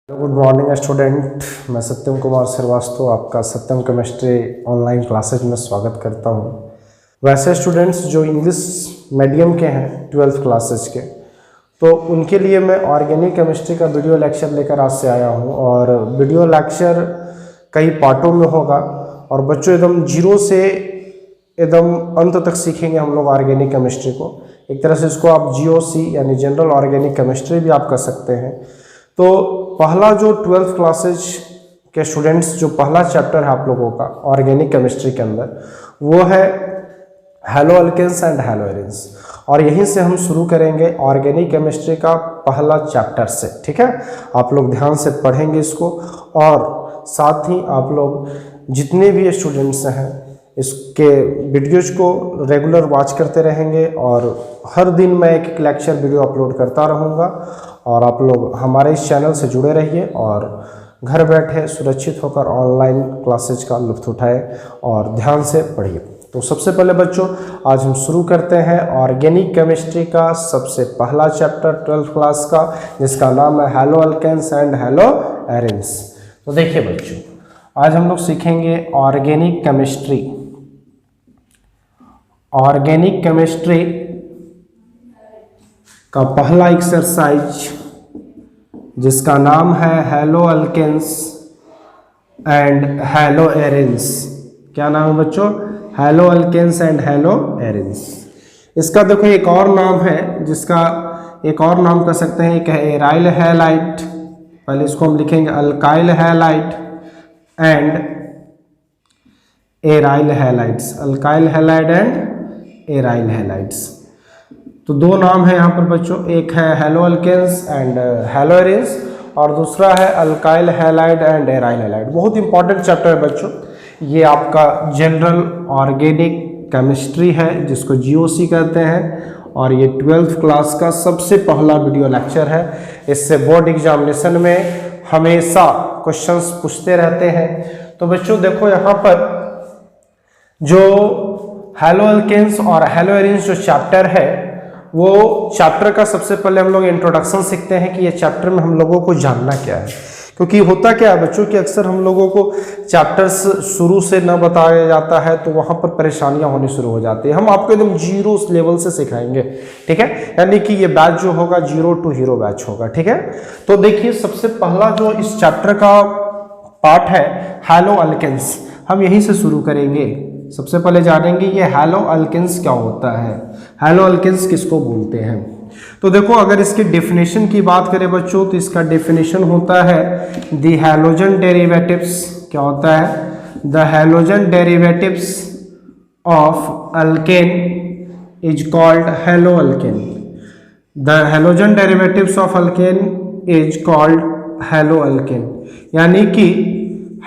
Good morning student. मैं सत्यम कुमार श्रीवास्तव आपका सत्यम chemistry online classes में स्वागत करता हूं। वैसे स्टूडेंट्स जो इंग्लिश मीडियम के हैं 12th क्लासेज के, तो उनके लिए मैं ऑर्गेनिक केमिस्ट्री का वीडियो लेक्चर लेकर आज से आया हूं। और वीडियो लेक्चर कई पार्टों में होगा और बच्चों एकदम जीरो से एकदम अंत तक सीखेंगे हम लोग ऑर्गेनिक केमिस्ट्री को। एक तरह से इसको आप GOC यानी जनरल ऑर्गेनिक केमिस्ट्री भी आप कर सकते हैं। तो पहला जो 12th क्लासेज के स्टूडेंट्स जो पहला चैप्टर है आप लोगों का ऑर्गेनिक केमिस्ट्री के अंदर, वो है haloalkanes and haloarenes. और यहीं से हम शुरू करेंगे ऑर्गेनिक केमिस्ट्री का पहला चैप्टर से। ठीक है, आप लोग ध्यान से पढ़ेंगे इसको और साथ ही आप लोग जितने भी स्टूडेंट्स हैं इसके वीडियोज को रेगुलर वॉच करते रहेंगे और हर दिन मैं एक लेक्चर वीडियो अपलोड करता रहूँगा। और आप लोग हमारे इस चैनल से जुड़े रहिए और घर बैठे सुरक्षित होकर ऑनलाइन क्लासेज का लुत्फ़ उठाएं और ध्यान से पढ़िए। तो सबसे पहले बच्चों आज हम शुरू करते हैं ऑर्गेनिक केमिस्ट्री का सबसे पहला चैप्टर 12th क्लास का, जिसका नाम है haloalkanes and haloarenes. तो देखिए बच्चों, आज हम लोग सीखेंगे ऑर्गेनिक केमिस्ट्री। ऑर्गेनिक केमिस्ट्री का पहला एक्सरसाइज जिसका नाम है haloalkanes and haloarenes. क्या नाम है बच्चों? Haloalkanes and haloarenes. इसका देखो एक और नाम है, जिसका एक और नाम कर सकते हैं, एक है एराइल हैलाइड। पहले इसको हम लिखेंगे alkyl halide and aryl halides. Alkyl halide and aryl halides. तो दो नाम है यहाँ पर बच्चों, एक है haloalkanes and haloarenes और दूसरा है alkyl halide and aryl halide. बहुत इंपॉर्टेंट चैप्टर है बच्चों ये, आपका जनरल ऑर्गेनिक केमिस्ट्री है जिसको GOC कहते हैं। और ये 12th क्लास का सबसे पहला वीडियो लेक्चर है। इससे बोर्ड एग्जामिनेशन में हमेशा क्वेश्चंस पूछते रहते हैं। तो बच्चों देखो यहाँ पर जो हैलो अल्केन्स और हैलो एरिन्स जो चैप्टर है, वो चैप्टर का सबसे पहले हम लोग इंट्रोडक्शन सीखते हैं कि ये चैप्टर में हम लोगों को जानना क्या है। क्योंकि होता क्या है बच्चों कि अक्सर हम लोगों को चैप्टर्स शुरू से न बताया जाता है तो वहाँ पर परेशानियाँ होनी शुरू हो जाती है। हम आपको एकदम जीरो लेवल से सिखाएंगे। ठीक है, यानी कि ये बैच जो होगा 0 to हीरो बैच होगा। ठीक है, तो देखिए सबसे पहला जो इस चैप्टर का पार्ट है हैलो अल्केन्स, हम यहीं से शुरू करेंगे। सबसे पहले जानेंगे ये हैलो अल्केन्स क्या होता है, हैलो अल्केन्स किसको बोलते हैं। तो देखो अगर इसकी डेफिनेशन की बात करें बच्चों, तो इसका डेफिनेशन होता है द हैलोजन डेरिवेटिव्स। क्या होता है? The halogen derivatives of alkane is called hello alkane. The halogen derivatives of alkane is called hello alkane. यानी कि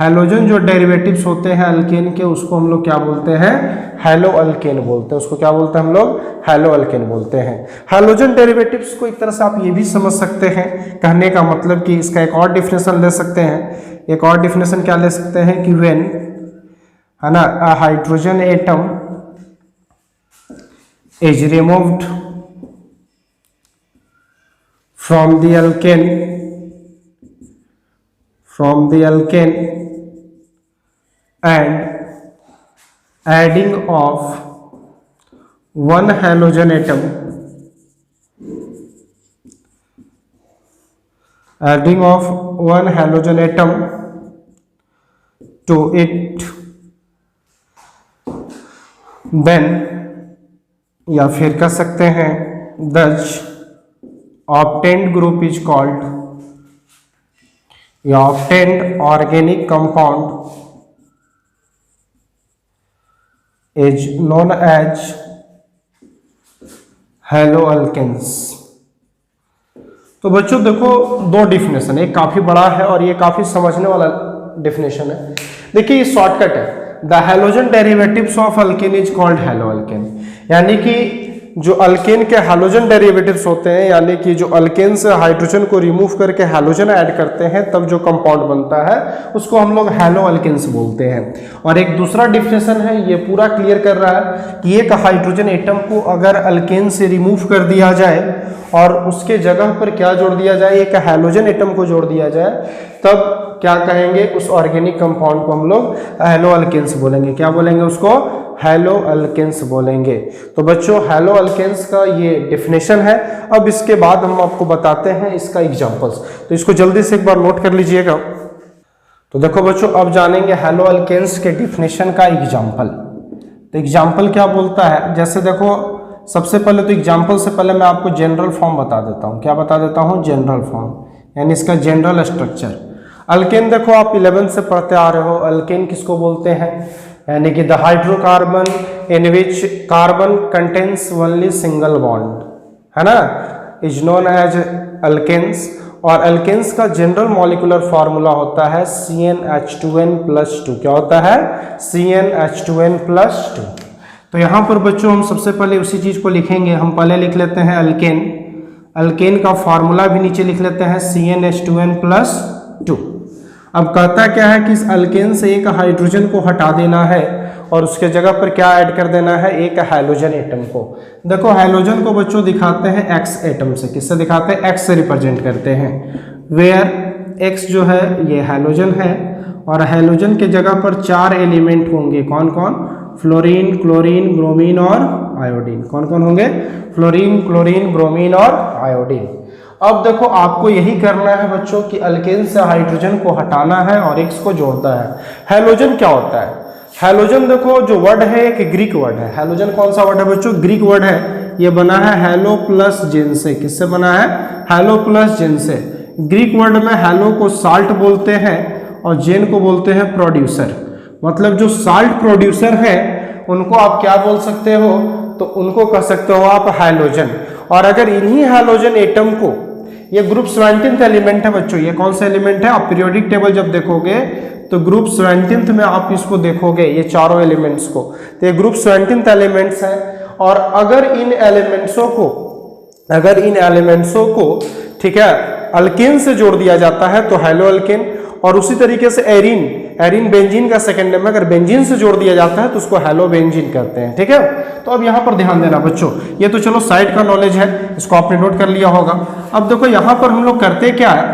हैलोजन जो डेरिवेटिव्स होते हैं अल्केन के, उसको हम लोग क्या बोलते हैं? हैलो अल्केन बोलते हैं। उसको क्या बोलते हैं हम लोग? हैलो अल्केन बोलते हैं। हैलोजन डेरिवेटिव्स को एक तरह से आप ये भी समझ सकते हैं, कहने का मतलब कि इसका एक और डिफिनेशन ले सकते हैं। एक और डिफिनेशन क्या ले सकते हैं कि व्हेन, है ना, a hydrogen atom is removed from the alkane and adding of one halogen atom to it, then या फिर कह सकते हैं thus obtained group is called, या obtained organic compound is known as haloalkanes. तो बच्चों देखो दो डिफिनेशन, एक काफी बड़ा है और ये काफी समझने वाला डिफिनेशन है। देखिए ये शॉर्टकट है, the halogen derivatives of alkane is called hello alkane. यानी कि जो अल्केन के हैलोजन डेरिवेटिव्स होते हैं, यानी कि जो अल्केन से हाइड्रोजन को रिमूव करके हैलोजन ऐड करते हैं तब जो कंपाउंड बनता है उसको हम लोग हैलो अल्केन्स बोलते हैं। और एक दूसरा डिफिनेशन है, ये पूरा क्लियर कर रहा है कि एक हाइड्रोजन एटम को अगर अल्केन से रिमूव कर दिया जाए और उसके जगह पर क्या जोड़ दिया जाए, एक हैलोजन एटम को जोड़ दिया जाए, तब क्या कहेंगे, उस ऑर्गेनिक कंपाउंड को हम लोग हैलो अल्केन्स बोलेंगे। क्या बोलेंगे उसको? हैलो अल्केन्स बोलेंगे। तो बच्चों हैलो अल्केन्स का ये डेफिनेशन है। अब इसके बाद हम आपको बताते हैं इसका एग्जांपल्स, तो इसको जल्दी से एक बार नोट कर लीजिएगा। तो देखो बच्चों, अब जानेंगे हैलो अल्केन्स के डेफिनेशन का एग्जांपल। तो एग्जांपल क्या बोलता है, जैसे देखो सबसे पहले तो एग्जांपल से पहले मैं आपको जनरल फॉर्म बता देता हूँ। क्या बता देता हूँ? जनरल फॉर्म, यानी इसका जनरल स्ट्रक्चर। अल्केन देखो आप 11 से पढ़ते आ रहे हो, अल्केन किसको बोलते हैं, यानी कि the hydrocarbon in which carbon contains only single bond, है ना, इज नोन एज अल्केन्स। और अल्केन्स का जनरल मॉलिक्यूलर फार्मूला होता है CnH2n+2। क्या होता है? CnH2n+2। तो यहाँ पर बच्चों हम सबसे पहले उसी चीज को लिखेंगे। हम पहले लिख लेते हैं अल्केन, अल्केन का फार्मूला भी नीचे लिख लेते हैं CnH2n+2। अब कहता क्या है कि इस अल्केन से एक हाइड्रोजन को हटा देना है और उसके जगह पर क्या ऐड कर देना है, एक हैलोजन एटम को। देखो हैलोजन को बच्चों दिखाते हैं एक्स एटम से। किससे दिखाते हैं? एक्स से रिप्रेजेंट करते हैं। वेयर एक्स जो है ये हैलोजन है और हैलोजन के जगह पर 4 एलिमेंट होंगे। कौन कौन? फ्लोरीन, क्लोरीन, ब्रोमीन और आयोडीन। कौन कौन होंगे? फ्लोरीन, क्लोरीन, ब्रोमीन और आयोडीन। अब देखो आपको यही करना है बच्चों कि अल्केन से हाइड्रोजन को हटाना है और एक्स को जोड़ना है। हैलोजन क्या होता है? हैलोजन देखो जो वर्ड है एक ग्रीक वर्ड है। हैलोजन कौन सा वर्ड है बच्चों? ग्रीक वर्ड है। ये बना है हैलो प्लस जेन से। किससे बना है? हैलो प्लस जेन से। ग्रीक वर्ड में हैलो को साल्ट बोलते हैं और जेन को बोलते हैं प्रोड्यूसर। मतलब जो साल्ट प्रोड्यूसर है उनको आप क्या बोल सकते हो? तो उनको कह सकते हो आप हैलोजन। और अगर इन्हीं हैलोजन एटम को, ये ग्रुप 17th एलिमेंट है बच्चों, ये कौन सा एलिमेंट है? आप पीरियोडिक टेबल जब देखोगे तो ग्रुप 17th में आप इसको देखोगे, ये चारों एलिमेंट्स को। तो ये ग्रुप 17th एलिमेंट्स है। और अगर इन एलिमेंट्सों को ठीक है अल्केन से जोड़ दिया जाता है तो हैलो अल्केन। और उसी तरीके से एरीन बेंजीन का सेकंड नेम है, अगर बेंजीन से जोड़ दिया जाता है तो उसको हैलो बेंजीन कहते हैं। ठीक है, तो अब यहाँ पर ध्यान देना बच्चों, ये तो चलो साइड का नॉलेज है, इसको आपने नोट कर लिया होगा। अब देखो यहाँ पर हम लोग करते क्या है,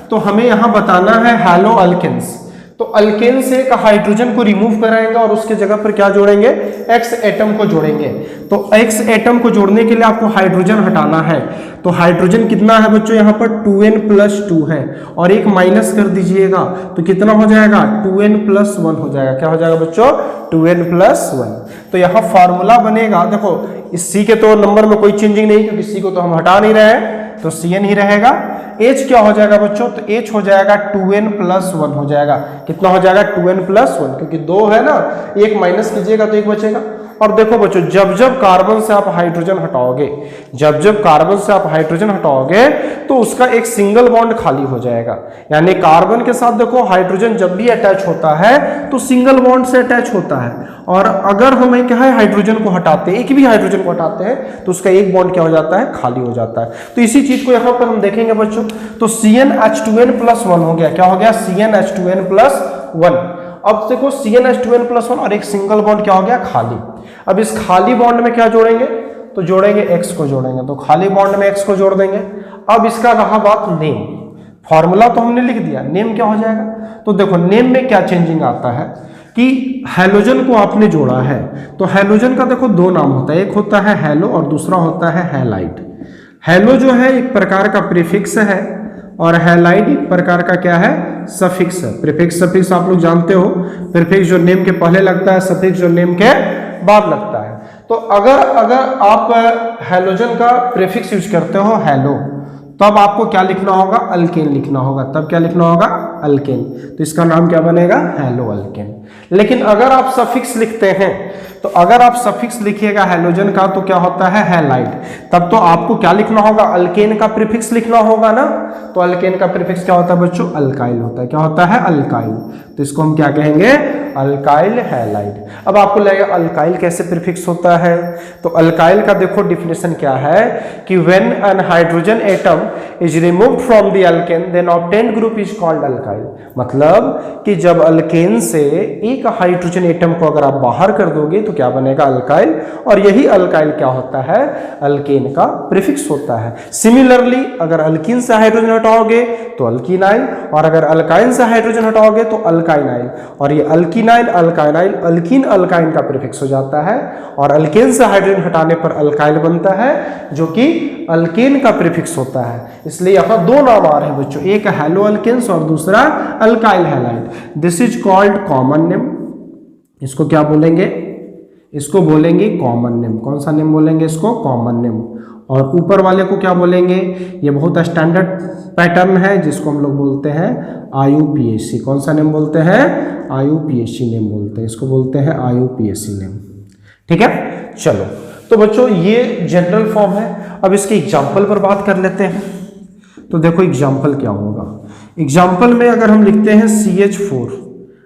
तो हमें यहाँ बताना है हैलो अल्केन्स। तो अल्केन से एक हाइड्रोजन को रिमूव कराएंगे और उसके जगह पर क्या जोड़ेंगे? एक्स एटम को जोड़ेंगे। तो एक्स एटम को जोड़ने के लिए आपको हाइड्रोजन हटाना है। तो हाइड्रोजन कितना है बच्चों? यहाँ पर 2n+2 है और एक माइनस कर दीजिएगा तो कितना हो जाएगा? 2n+1 हो जाएगा। क्या हो जाएगा बच्चों? 2n+1। तो यहाँ फार्मूला बनेगा, देखो इस C के तो नंबर में कोई चेंजिंग नहीं क्योंकि C को तो हम हटा नहीं रहे हैं, तो Cn ही रहेगा। H क्या हो जाएगा बच्चों? तो H हो जाएगा 2n+1 हो जाएगा। कितना हो जाएगा? 2n+1, क्योंकि 2 है ना, एक माइनस कीजिएगा तो एक बचेगा। और देखो बच्चों जब जब कार्बन से आप हाइड्रोजन हटाओगे, तो उसका एक सिंगल बॉन्ड खाली हो जाएगा। यानी कार्बन के साथ देखो हाइड्रोजन जब भी अटैच होता है तो सिंगल बॉन्ड से अटैच होता है। और अगर हमें क्या है हाइड्रोजन को हटाते हैं, एक भी हाइड्रोजन को हटाते हैं तो उसका एक बॉन्ड क्या हो जाता है? खाली हो जाता है। तो इसी चीज को यहाँ पर हम देखेंगे बच्चों। तो CnH2n+1 हो गया। क्या हो गया? CnH2n+1। अब देखो CnH2n+1 और एक सिंगल बॉन्ड क्या हो गया? खाली। अब इस खाली बॉन्ड में क्या जोड़ेंगे? तो जोड़ेंगे एक्स को जोड़ेंगे। तो खाली बॉन्ड में एक्स को जोड़ देंगे। अब इसका रहा बात नेम। फॉर्मूला तो हमने लिख दिया, नेम क्या हो जाएगा? तो देखो नेम में क्या चेंजिंग आता है कि हैलोजन को आपने जोड़ा है तो हैलोजन का देखो 2 नाम होता है, एक होता है हैलो और दूसरा होता है हैलाइड। हैलो जो है एक प्रकार का प्रीफिक्स है और हैलाइड एक प्रकार का क्या है? सफिक्स है। प्रीफिक्स सफिक्स आप लोग जानते हो, प्रीफिक्स जो नेम के पहले लगता है, सफिक्स जो नेम के बाद लगता है। तो अगर आप हैलोजन का प्रीफिक्स यूज करते हो हैलो, तब आपको क्या लिखना होगा? अल्केन लिखना होगा। तब क्या लिखना होगा? अल्केन। तो इसका नाम क्या बनेगा? Hello alkane. लेकिन अगर आप सफिक्स लिखते हैं, तो अगर आप सफिक्स लिखिएगा हैलोजन का तो क्या होता है? हैलाइड। तब तो आपको क्या लिखना होगा? अल्केन का प्रीफिक्स लिखना होगा ना। तो अल्केन का प्रीफिक्स क्या होता है बच्चों? अल्काइल होता है। क्या होता है? अल्काइल। तो इसको हम क्या कहेंगे? Alkyl halide. अब आपको लगेगा अल्काइल कैसे प्रीफिक्स होता है, तो अल्काइल का देखो डिफिनेशन क्या है कि when an hydrogen atom is removed from the alkane then obtained group is called alkyl. मतलब कि जब अल्केन से एक हाइड्रोजन एटम को अगर आप बाहर कर दोगे तो क्या बनेगा, अल्काइल, और यही अल्काइल क्या होता है, अल्केन का प्रीफिक्स होता है। सिमिलरली अगर अल्कीन से हाइड्रोजन हटाओगे तो अल्कीनाइल, और अगर अल्काइन से हाइड्रोजन हटाओगे तो अल्काइनाइल, और ये अल्कीनाइल अल्काइनाइल अल्कीन अल्काइन का प्रीफिक्स हो जाता है, और अल्केन से हाइड्रोजन हटाने पर अल्काइल बनता है जो कि अल्केन का प्रीफिक्स होता है। इसलिए यहां दो नाम आ रहे हैं बच्चों, एक हैलो अल्केन्स और दूसरा alkyl halide. This is called common name. इसको क्या बोलेंगे, इसको बोलेंगे कॉमन नेम। कौन सा नेम बोलेंगे इसको, कॉमन नेम। और ऊपर वाले को क्या बोलेंगे, ये बहुत स्टैंडर्ड पैटर्न है जिसको हम लोग बोलते हैं IUPAC। कौन सा नेम बोलते हैं, IUPAC नेम बोलते हैं, इसको बोलते हैं IUPAC नेम। ठीक है, चलो तो बच्चों ये जनरल फॉर्म है। अब इसके एग्जाम्पल पर बात कर लेते हैं। तो देखो एग्जाम्पल क्या होगा, एग्जाम्पल में अगर हम लिखते हैं CH4,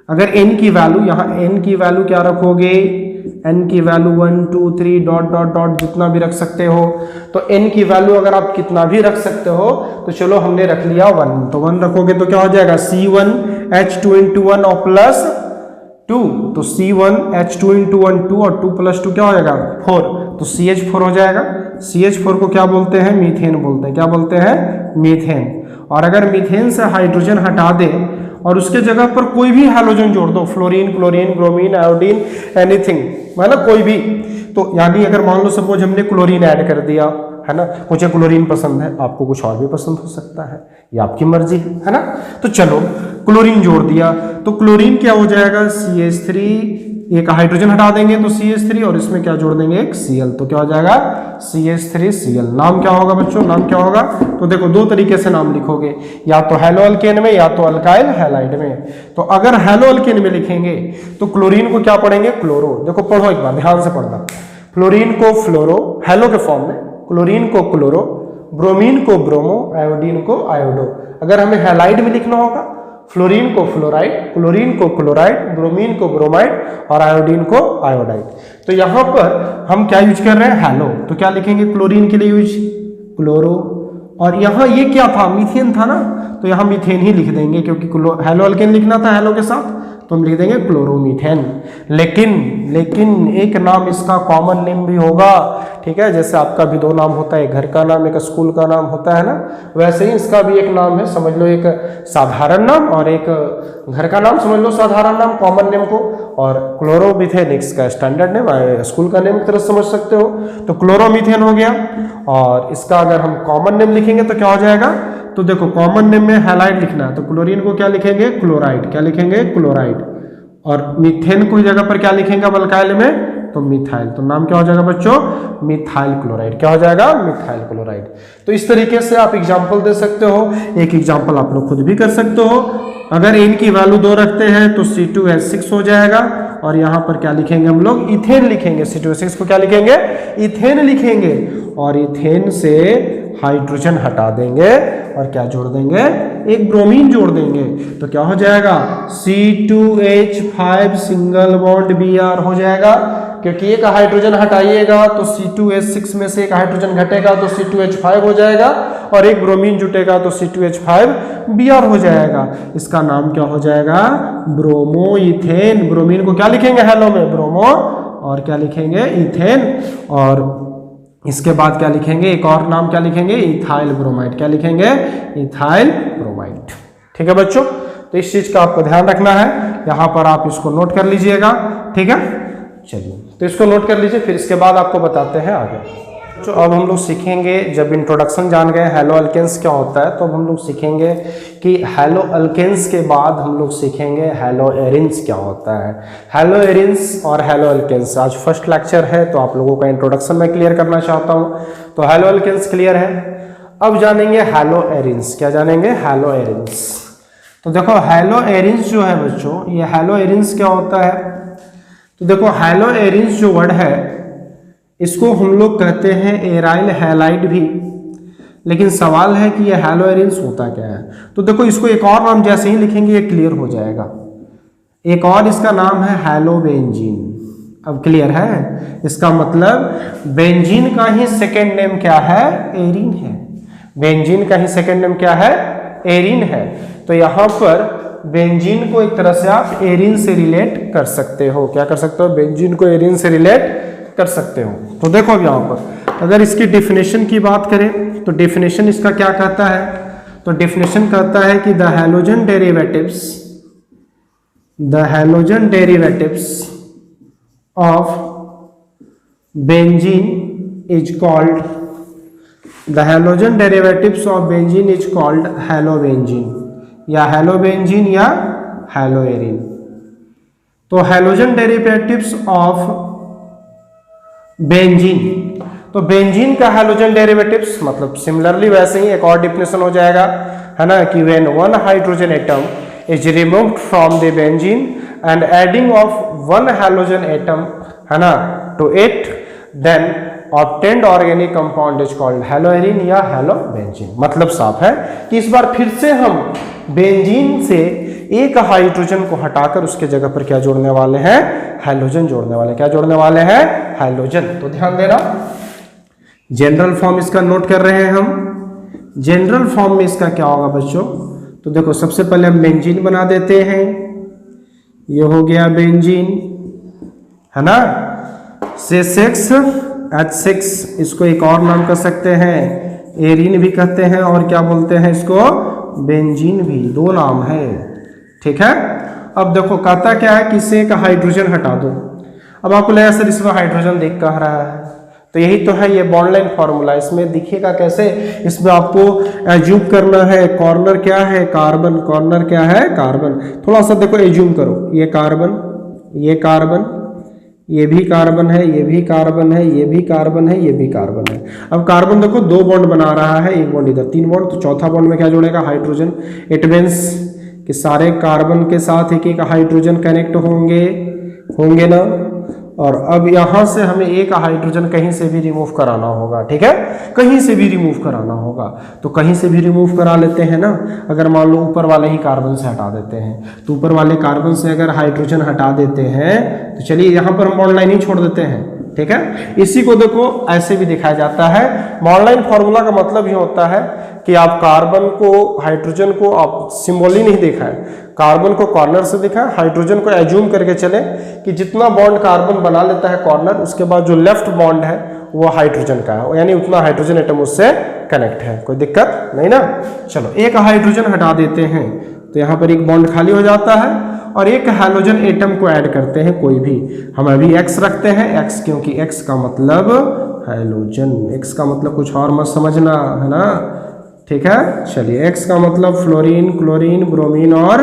अगर n की वैल्यू, यहाँ n की वैल्यू क्या रखोगे, n की वैल्यू 1 2 3 डॉट डॉट डॉट जितना भी रख सकते हो। तो n की वैल्यू अगर आप कितना भी रख सकते हो तो चलो हमने रख लिया 1, तो 1 रखोगे तो क्या हो जाएगा C1H2 × 1 और प्लस 2, तो C1H2 × 1 2 और 2 + 2 क्या हो जाएगा 4, तो CH4 हो जाएगा। CH4 को क्या बोलते हैं, मीथेन बोलते हैं। क्या बोलते हैं, मीथेन। और अगर मीथेन से हाइड्रोजन हटा दे और उसके जगह पर कोई भी हैलोजन जोड़ दो, fluorine, chlorine, bromine, iodine, anything, मतलब कोई भी, तो यानी अगर मान लो सपोज हमने क्लोरीन ऐड कर दिया, है ना, मुझे क्लोरीन पसंद है, आपको कुछ और भी पसंद हो सकता है, ये आपकी मर्जी है ना। तो चलो क्लोरीन जोड़ दिया तो क्लोरीन क्या हो जाएगा, CH3, एक हाइड्रोजन हटा देंगे तो CH3, और इसमें क्या जोड़ देंगे, एक Cl, तो क्या हो जाएगा CH3Cl। नाम क्या होगा बच्चों, नाम क्या होगा, तो देखो दो तरीके से नाम लिखोगे, या तो हैलो अल्केन में या तो अल्काइल हैलाइड में। तो अगर हैलो अल्केन में लिखेंगे तो क्लोरीन को क्या पढ़ेंगे, क्लोरो। देखो पढ़ो एक बार ध्यान से पढ़ना, फ्लोरीन को फ्लोरो हैलो के फॉर्म में, क्लोरीन को क्लोरो, ब्रोमीन को ब्रोमो, आयोडीन को आयोडो। अगर हमें हैलाइड में लिखना होगा फ्लोरीन को फ्लोराइड, क्लोरीन को क्लोराइड, ब्रोमीन को ब्रोमाइड और आयोडीन को आयोडाइड। तो यहां पर हम क्या यूज कर रहे हैं, हैलो, तो क्या लिखेंगे, क्लोरीन के लिए यूज क्लोरो, और यहाँ ये क्या था, मीथेन था ना, तो यहाँ मीथेन ही लिख देंगे क्योंकि हैलो अल्केन लिखना था हैलो के साथ, तो हम लिख देंगे क्लोरोमीथेन। लेकिन एक नाम इसका कॉमन नेम भी होगा, ठीक है, जैसे आपका भी दो नाम होता है, एक घर का नाम, एक स्कूल का नाम होता है ना, वैसे ही इसका भी एक नाम है, समझ लो एक साधारण नाम और एक घर का नाम, समझ लो साधारण नाम कॉमन नेम को, और क्लोरोमीथेन इसका स्टैंडर्ड नेम, स्कूल का नेम की तरह समझ सकते हो। तो क्लोरोमीथेन हो गया, और इसका अगर हम कॉमन नेम लिखेंगे तो क्या हो जाएगा, तो देखो कॉमन नेम में हैलाइड लिखना है तो क्लोरीन को क्या लिखेंगे, क्लोराइड, क्या लिखेंगे, क्लोराइड, और मीथेन को जगह पर क्या लिखेंगे अल्काइल में, तो मिथाइल, तो नाम क्या हो जाएगा बच्चों, मिथाइल क्लोराइड। क्या हो जाएगा, मिथाइल क्लोराइड। तो इस तरीके से आप एग्जाम्पल दे सकते हो, एक एग्जाम्पल आप लोग खुद भी कर सकते हो। अगर n की वैल्यू 2 रखते हैं तो C2H6 हो जाएगा, और यहाँ पर क्या लिखेंगे हम लोग, इथेन लिखेंगे, C2H6 को क्या लिखेंगे, इथेन लिखेंगे, और इथेन से हाइड्रोजन हटा देंगे और क्या जोड़ देंगे, एक ब्रोमीन जोड़ देंगे, तो क्या हो जाएगा C2H5 सिंगल बॉन्ड Br हो जाएगा, क्योंकि एक हाइड्रोजन हटाइएगा तो C2H6 में से एक हाइड्रोजन घटेगा तो C2H5 हो जाएगा, और एक ब्रोमीन जुटेगा तो C2H5Br हो जाएगा। इसका नाम क्या हो जाएगा, ब्रोमो इथेन। ब्रोमीन को क्या लिखेंगे हेलो में, ब्रोमो, और क्या लिखेंगे, इथेन, और इसके बाद क्या लिखेंगे, एक और नाम क्या लिखेंगे, इथाइल ब्रोमाइड। क्या लिखेंगे, इथाइल ब्रोमाइड। ठीक है बच्चों, तो इस चीज का आपको ध्यान रखना है, यहां पर आप इसको नोट कर लीजिएगा, ठीक है। चलिए तो इसको नोट कर लीजिए, फिर इसके बाद आपको बताते हैं आगे। तो अब हम लोग सीखेंगे, जब इंट्रोडक्शन जान गए हैलो अल्केन्स क्या होता है, तो अब हम लोग सीखेंगे कि हैलो अल्केन्स के बाद हम लोग सीखेंगे हैलो एरिन्स क्या होता है। हैलो एरिन्स और हैलो अल्केन्स आज फर्स्ट लेक्चर है, तो आप लोगों का इंट्रोडक्शन मैं क्लियर करना चाहता हूँ। तो हैलो अल्केन्स क्लियर है, अब जानेंगे हैलो एरिन्स। क्या जानेंगे, हैलो एरिन्स। तो देखो हैलो एरिन्स जो है बच्चों, ये हैलो एरिन्स क्या होता है, तो देखो हैलो एरिन्स जो वर्ड है इसको हम लोग कहते हैं एराइल हैलाइड भी, लेकिन सवाल है कि ये हैलो एरिन्स होता क्या है। तो देखो इसको एक और नाम जैसे ही लिखेंगे ये क्लियर हो जाएगा। एक और इसका नाम है हैलोबेंजीन। अब क्लियर है? इसका मतलब बेंजीन का ही सेकेंड नेम क्या है? एरीन है। बेंजीन का ही सेकेंड नेम क्या है? एरीन है। तो यहाँ पर बेंजीन को एक तरह से आप एरीन से रिलेट कर सकते हो। क्या कर सकते हो? बेंजीन को एरीन से रिलेट कर सकते हो। तो देखो अब यहाँ पर अगर इसकी डेफिनेशन की बात करें तो डेफिनेशन इसका क्या कहता है? तो डेफिनेशन कहता है कि the halogen derivatives of benzene is called the halogen derivatives of benzene is called halobenzene या हैलोबेंजीन या हैलोएरिन। तो हैलोजन डेरिवेटिव्स ऑफ बेंजीन, तो बेंजीन का हैलोजन डेरिवेटिव्स मतलब सिमिलरली वैसे ही एक और डिफिनेशन हो जाएगा, है ना, कि when one hydrogen atom is removed from the benzene and adding of one halogen atom, है ना, to it, then obtained organic compound is called haloarine या हैलोबेंजीन। मतलब साफ है कि इस बार फिर से हम बेंजीन से एक हाइड्रोजन को हटाकर उसके जगह पर क्या जोड़ने वाले हैं? हैलोजन जोड़ने वाले। क्या जोड़ने वाले हैं? हैलोजन। तो ध्यान देना, जनरल फॉर्म इसका नोट कर रहे हैं हम। जनरल फॉर्म में इसका क्या होगा बच्चों? तो देखो सबसे पहले हम बेंजीन बना देते हैं। ये हो गया बेंजीन, है ना। C6H6 इसको एक और नाम कर सकते हैं, एरीन भी कहते हैं, और क्या बोलते हैं इसको? बेंजीन भी। दो नाम है, ठीक है। अब देखो कहता क्या है कि इससे एक हाइड्रोजन हटा दो। अब आपको लगेगा सर इसमें हाइड्रोजन देख कह रहा है, तो यही तो है ये बॉन्ड लाइन फॉर्मूला। इसमें दिखेगा कैसे? इसमें आपको एज्यूम करना है कॉर्नर क्या है? कार्बन। कॉर्नर क्या है? कार्बन। थोड़ा सा देखो एज्यूम करो, ये कार्बन, ये कार्बन, ये भी कार्बन है, ये भी कार्बन है, ये भी कार्बन है, ये भी कार्बन है। अब कार्बन देखो दो बॉन्ड बना रहा है, एक बॉन्ड इधर, तीन बॉन्ड। तो चौथा बॉन्ड में क्या जोड़ेगा? हाइड्रोजन। इट मीन्स कि सारे कार्बन के साथ एक एक हाइड्रोजन कनेक्ट होंगे ना। और अब यहां से हमें एक हाइड्रोजन कहीं से भी रिमूव कराना होगा, ठीक है, कहीं से भी रिमूव कराना होगा। तो कहीं से भी रिमूव करा लेते हैं ना। अगर मान लो ऊपर वाले ही कार्बन से हटा देते हैं, तो ऊपर वाले कार्बन से अगर हाइड्रोजन हटा देते हैं तो चलिए यहां पर हम बॉन्ड लाइन ही छोड़ देते हैं, ठीक है। इसी को देखो ऐसे भी दिखाया जाता है। बॉन्ड लाइन फॉर्मूला का मतलब ये होता है कि आप कार्बन को, हाइड्रोजन को आप सिंबल ही नहीं देखा है, कार्बन को कॉर्नर से देखा है, हाइड्रोजन को एज्यूम करके चले कि जितना बॉन्ड कार्बन बना लेता है कॉर्नर, उसके बाद जो लेफ्ट बॉन्ड है वो हाइड्रोजन का है, यानी उतना हाइड्रोजन एटम उससे कनेक्ट है। कोई दिक्कत नहीं ना। चलो एक हाइड्रोजन हटा देते हैं तो यहाँ पर एक बॉन्ड खाली हो जाता है और एक हैलोजन एटम को ऐड करते हैं कोई भी। हम अभी X रखते हैं, X क्योंकि X का मतलब हैलोजन, X का मतलब कुछ और मत समझना, है ना, ठीक है। चलिए X का मतलब फ्लोरीन, क्लोरीन, ब्रोमीन और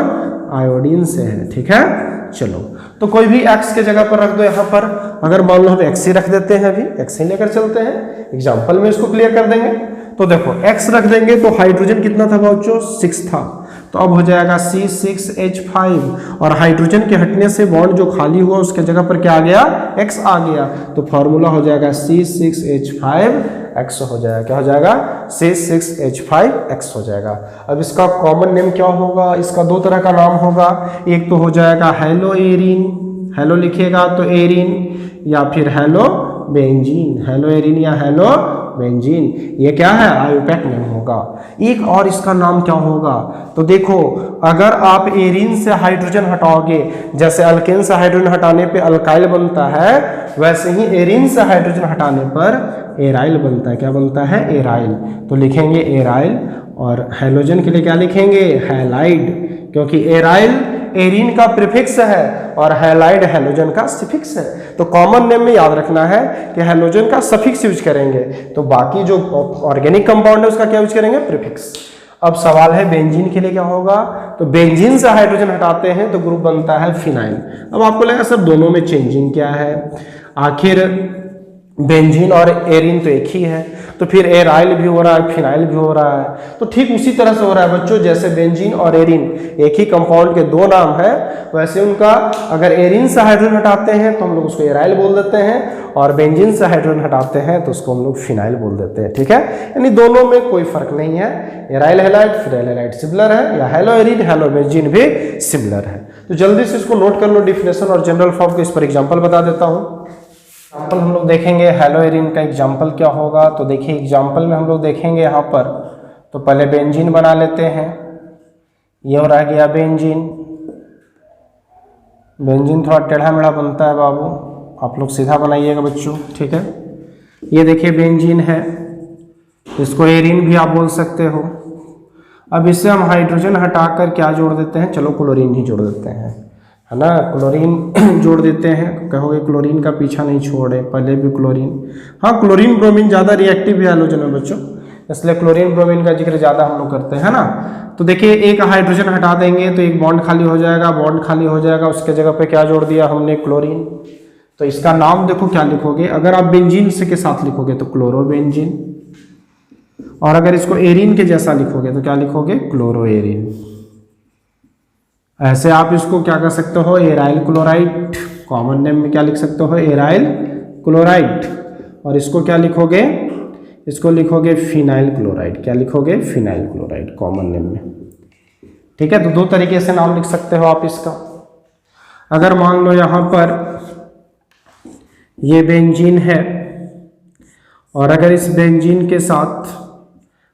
आयोडीन से है, ठीक है। चलो तो कोई भी X के जगह पर रख दो यहाँ पर। अगर मान लो हम X ही रख देते हैं, अभी X ही लेकर चलते हैं, एग्जाम्पल में इसको क्लियर कर देंगे। तो देखो X रख देंगे तो हाइड्रोजन कितना था बच्चों? 6 था, तो अब हो जाएगा C6H5 और हाइड्रोजन के हटने से बॉन्ड जो खाली हुआ उसके जगह पर क्या आ गया? X आ गया। तो फॉर्मूला हो जाएगा C6H5X हो जाएगा। क्या हो जाएगा? C6H5X हो जाएगा। अब इसका कॉमन नेम क्या होगा? इसका दो तरह का नाम होगा, एक तो हो जाएगा हैलोएरीन, हैलो लिखिएगा तो एरीन, या फिर हैलोबेंजीन, हैलोएरीन या हैलोबेंजीन। ये क्या है? आयोपैक नेम होगा। एक और इसका नाम क्या होगा? तो देखो अगर आप एरीन से हाइड्रोजन हटाओगे, जैसे अल्केन से हाइड्रोजन हटाने पे अल्काइल बनता है, वैसे ही एरीन से हाइड्रोजन हटाने पर एराइल बनता है। क्या बनता है? एराइल। तो लिखेंगे एराइल, और हैलोजन के लिए क्या लिखेंगे? हैलाइड, क्योंकि एराइल एरीन का प्रीफिक्स है और हैलाइड हैलोजन का सफिक्स है। तो कॉमन नेम में याद रखना है कि हैलोजन का सफिक्स यूज करेंगे, तो बाकी जो ऑर्गेनिक कंपाउंड है उसका क्या यूज करेंगे? प्रीफिक्स। अब सवाल है बेंजीन के लिए क्या होगा? तो बेंजीन से हाइड्रोजन हटाते हैं तो ग्रुप बनता है फिनाइल। अब आपको लगेगा सर दोनों में चेंजिंग क्या है? आखिर बेंजीन और एरीन तो एक ही है, तो फिर एराइल भी हो रहा है, फिनाइल भी हो रहा है। तो ठीक उसी तरह से हो रहा है बच्चों, जैसे बेंजीन और एरीन एक ही कंपाउंड के दो नाम है, वैसे उनका अगर एरीन से हाइड्रोजन हटाते हैं तो हम लोग उसको एराइल बोल देते हैं, और बेंजीन से हाइड्रोजन हटाते हैं तो उसको हम लोग फिनाइल बोल देते हैं, ठीक है। यानी दोनों में कोई फर्क नहीं है। Aryl halide, phenyl halide similar है, या हैलो एरीन हैलो बेंजीन भी सिमिलर है। तो जल्दी से इसको नोट कर लो, डिफिनेशन और जनरल फॉर्म को। इस पर एग्जांपल बता देता हूँ। एग्जाम्पल हम लोग देखेंगे हैलोएरिन का एग्जाम्पल क्या होगा। तो देखिए एग्जाम्पल में हम लोग देखेंगे यहाँ पर, तो पहले बेंजीन बना लेते हैं। ये और आ गया बेंजीन। बेंजीन थोड़ा टेढ़ा मेढ़ा बनता है बाबू, आप लोग सीधा बनाइएगा बच्चों, ठीक है। ये देखिए बेंजीन है, इसको एरिन भी आप बोल सकते हो। अब इससे हम हाइड्रोजन हटाकर क्या जोड़ देते हैं, चलो क्लोरीन ही जोड़ देते हैं, है ना। क्लोरीन जोड़ देते हैं। कहोगे क्लोरीन का पीछा नहीं छोड़े, पहले भी क्लोरीन। हाँ, क्लोरीन ब्रोमीन ज़्यादा रिएक्टिव है हैलोजन में बच्चों, इसलिए क्लोरीन ब्रोमीन का जिक्र ज़्यादा हम लोग करते हैं ना। तो देखिए एक हाइड्रोजन हटा देंगे तो एक बॉन्ड खाली हो जाएगा, बॉन्ड खाली हो जाएगा, उसके जगह पे क्या जोड़ दिया हमने, क्लोरीन। तो इसका नाम देखो क्या लिखोगे, अगर आप बेंजीन से के साथ लिखोगे तो क्लोरोबेंजीन, और अगर इसको एरिन के जैसा लिखोगे तो क्या लिखोगे, क्लोरोएरिन। ऐसे आप इसको क्या कर सकते हो, एराइल क्लोराइड, कॉमन नेम में क्या लिख सकते हो, एराइल क्लोराइड। और इसको क्या लिखोगे, इसको लिखोगे फिनाइल क्लोराइड। क्या लिखोगे, फिनाइल क्लोराइड, कॉमन नेम में, ठीक है। तो दो तरीके से नाम लिख सकते हो आप इसका। अगर मान लो यहाँ पर ये बेंजीन है, और अगर इस बेंजीन के साथ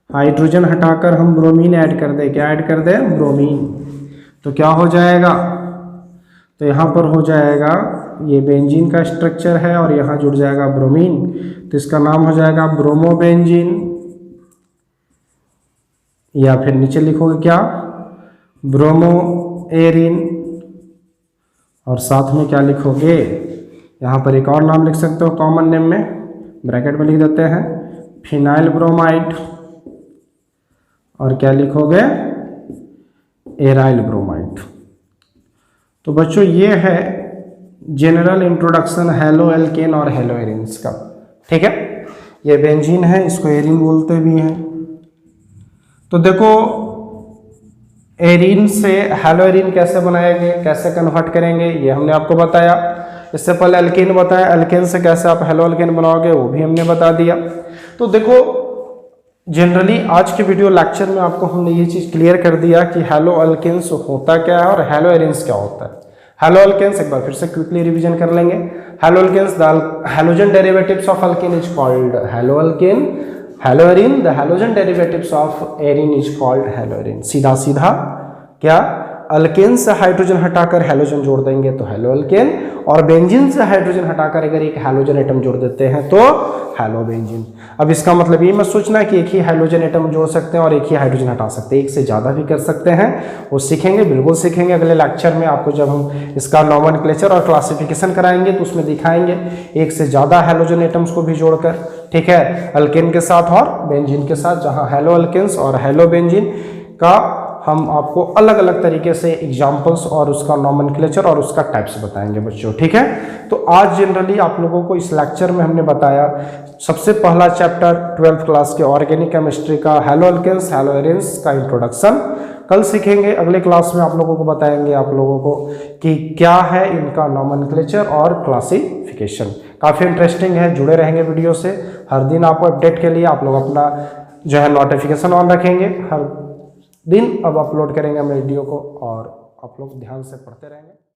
हाइड्रोजन हटाकर हम ब्रोमीन ऐड कर दें, क्या ऐड कर दें, ब्रोमीन, तो क्या हो जाएगा, तो यहाँ पर हो जाएगा, ये बेंजीन का स्ट्रक्चर है और यहाँ जुड़ जाएगा ब्रोमीन, तो इसका नाम हो जाएगा ब्रोमोबेंजीन। या फिर नीचे लिखोगे क्या, ब्रोमोएरिन। और साथ में क्या लिखोगे, यहाँ पर एक और नाम लिख सकते हो कॉमन नेम में, ब्रैकेट में लिख देते हैं फिनाइल ब्रोमाइड। और क्या लिखोगे, एराइल ब्रोमाइड। तो बच्चों ये है जनरल इंट्रोडक्शन हैलो एल्केन और हैलोएरिन्स का, ठीक है। ये बेंजीन है, इसको एरिन बोलते भी हैं। तो देखो एरिन से हैलोएरिन कैसे बनाएंगे, कैसे कन्वर्ट करेंगे, ये हमने आपको बताया। इससे पहले एल्केन बताया, एल्केन से कैसे आप हैलो एल्केन बनाओगे वो भी हमने बता दिया। तो देखो जनरली आज के वीडियो लेक्चर में आपको हमने ये चीज़ क्लियर कर दिया कि हैलो एल्केन्स होता क्या है और हैलोएरिन्स क्या होता है। हैलो एल्केन्स एक बार फिर से क्विकली रिवीजन कर लेंगे। Haloalkanes, the halogen derivatives of alkane is called haloalkane. Haloarene, the halogen derivatives of arene is called haloarene. सीधा सीधा क्या, अल्केन से हाइड्रोजन हटाकर हैलोजन जोड़ देंगे तो हैलो एल्केन, और बेंजीन से हाइड्रोजन हटाकर अगर एक हैलोजन एटम जोड़ देते हैं तो हैलोबेंजीन। अब इसका मतलब ये मत सोचना कि एक ही हाइड्रोजन एटम जोड़ सकते हैं और एक ही हाइड्रोजन हटा सकते हैं, एक से ज़्यादा भी कर सकते हैं। वो सीखेंगे, बिल्कुल सीखेंगे अगले लेक्चर में। आपको जब हम इसका नॉमेनक्लेचर और क्लासिफिकेशन कराएंगे तो उसमें दिखाएंगे एक से ज़्यादा हैलोजन एटम्स को भी जोड़कर, ठीक है, अल्केन के साथ और बेंजीन के साथ, जहाँ हैलो अल्केन्स और हैलो बेंजीन का हम आपको अलग अलग तरीके से एग्जाम्पल्स और उसका नॉमेनक्लेचर और उसका टाइप्स बताएंगे बच्चों, ठीक है। तो आज जनरली आप लोगों को इस लेक्चर में हमने बताया सबसे पहला चैप्टर 12th क्लास के ऑर्गेनिक केमिस्ट्री का हैलो एल्केन्स हैलोएरिन्स का इंट्रोडक्शन। कल सीखेंगे, अगले क्लास में आप लोगों को बताएंगे आप लोगों को कि क्या है इनका नॉमेनक्लेचर और क्लासिफिकेशन। काफ़ी इंटरेस्टिंग है, जुड़े रहेंगे वीडियो से। हर दिन आपको अपडेट के लिए आप लोग अपना जो है नोटिफिकेशन ऑन रखेंगे, हर दिन अब अपलोड करेंगे हम वीडियो को, और आप लोग ध्यान से पढ़ते रहेंगे।